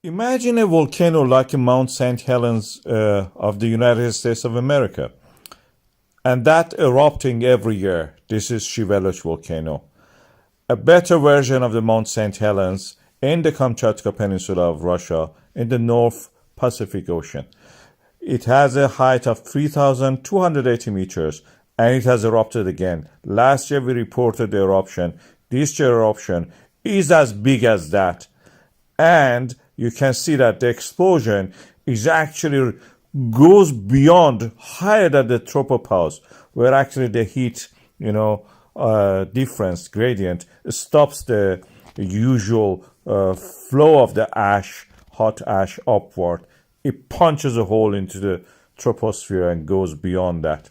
Imagine a volcano like Mount St. Helens of the United States of America, and that erupting every year. This is Shiveluch volcano, a better version of the Mount St. Helens in the Kamchatka Peninsula of Russia in the North Pacific Ocean. It has a height of 3,280 meters and it has erupted again. Last year we reported the eruption. This year eruption is as big as that. And you can see that the explosion is actually goes beyond higher than the tropopause, where actually the heat, difference gradient stops the usual flow of the ash, hot ash upward. It punches a hole into the troposphere and goes beyond that.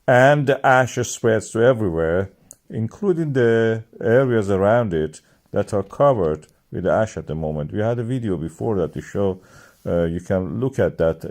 And the ash spreads to everywhere, including the areas around it that are covered with the ash at the moment. We had a video before that to show, you can look at that.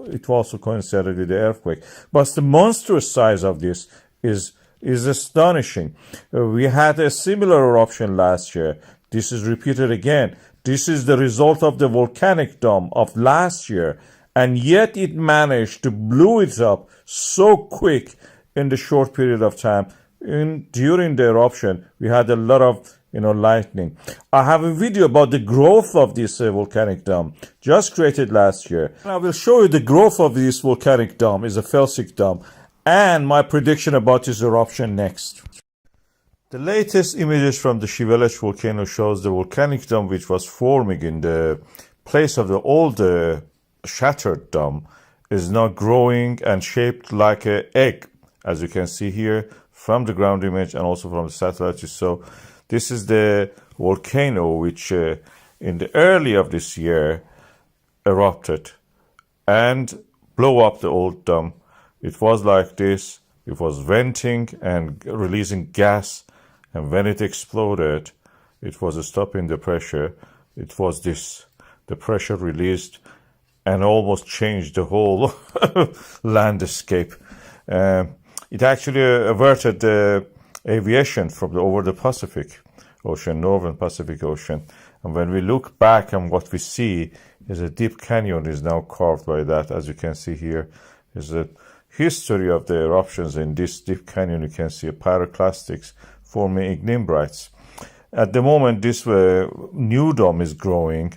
It also coincided with the earthquake. But the monstrous size of this is astonishing. We had a similar eruption last year. This is repeated again. This is the result of the volcanic dome of last year. And yet it managed to blow it up so quick in the short period of time. During the eruption, we had a lot of lightning. I have a video about the growth of this volcanic dome, just created last year. I will show you the growth of this volcanic dome. Is a felsic dome, and my prediction about this eruption next. The latest images from the Shiveluch volcano shows the volcanic dome which was forming in the place of the old shattered dome is now growing and shaped like an egg, as you can see here from the ground image and also from the satellite you saw. This is the volcano which in the early of this year erupted and blew up the old dome. It was like this. It was venting and releasing gas. And when it exploded, it was stopping the pressure. It was this. The pressure released and almost changed the whole landscape. It actually averted the aviation from over the Pacific Ocean, Northern Pacific Ocean. And when we look back and what we see is a deep canyon is now carved by that. As you can see here is a history of the eruptions in this deep canyon. You can see a pyroclastics forming ignimbrites. At the moment, this new dome is growing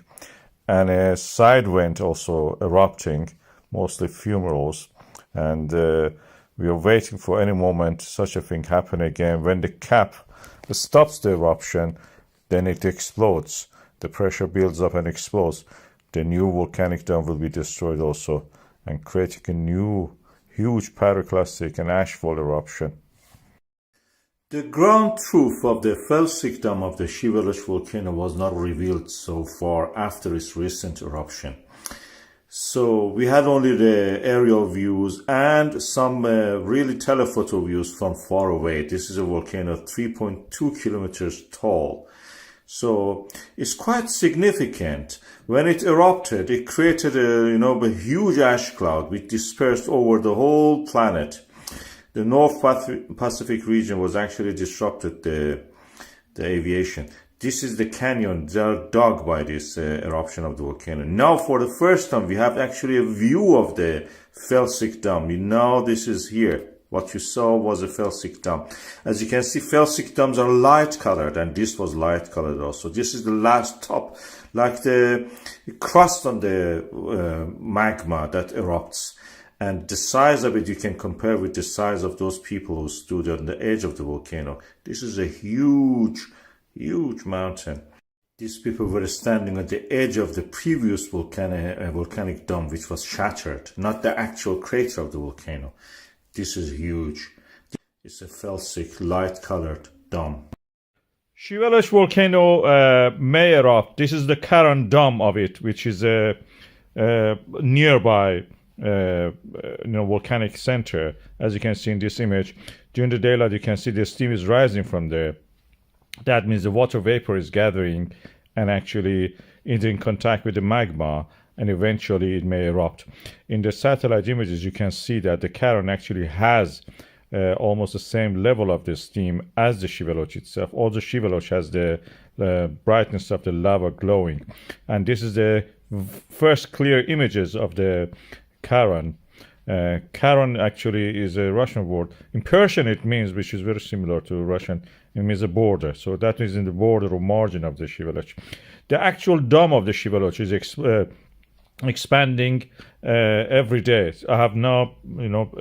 and a side vent also erupting, mostly fumaroles. And we are waiting for any moment such a thing happen again. When the cap stops the eruption, then it explodes. The pressure builds up and explodes. The new volcanic dome will be destroyed also and creating a new huge pyroclastic and ashfall eruption. The ground truth of the felsic dome of the Shiveluch volcano was not revealed so far after its recent eruption. So we had only the aerial views and some really telephoto views from far away. This is a volcano 3.2 kilometers tall. So it's quite significant. When it erupted, it created a huge ash cloud which dispersed over the whole planet. The North Pacific region was actually disrupted the aviation. This is the canyon dug by this eruption of the volcano. Now, for the first time, we have actually a view of the felsic dome. This is here. What you saw was a felsic dome. As you can see, felsic domes are light colored, and this was light colored also. This is the last top, like the crust on the magma that erupts. And the size of it, you can compare with the size of those people who stood on the edge of the volcano. This is a huge mountain. These people were standing at the edge of the previous volcanic dome, which was shattered, not the actual crater of the volcano. This is huge. It's a felsic, light-colored dome. Shiveluch volcano may erupt. This is the Karan dome of it, which is a nearby volcanic center. As you can see in this image, during the daylight, you can see the steam is rising from there. That means the water vapor is gathering and actually is in contact with the magma, and eventually it may erupt. In the satellite images, you can see that the Karan actually has almost the same level of the steam as the Shiveluch itself. Also, Shiveluch has the brightness of the lava glowing. And this is the first clear images of the Karan. Karan actually is a Russian word. In Persian it means, which is very similar to Russian, it means a border. So that is in the border or margin of the Shiveluch. The actual dome of the Shiveluch is expanding every day. I have now,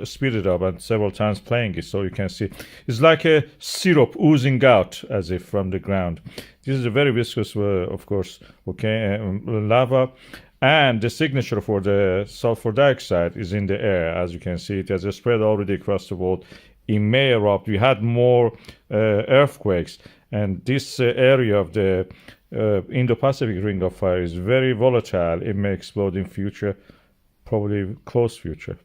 speeded up and several times playing it, so you can see it's like a syrup oozing out as if from the ground. This is a very viscous, of course, lava, and the signature for the sulfur dioxide is in the air. As you can see, it has spread already across the world. It may erupt. We had more earthquakes, and this area of the Indo-Pacific Ring of Fire is very volatile. It may explode in future, probably close future.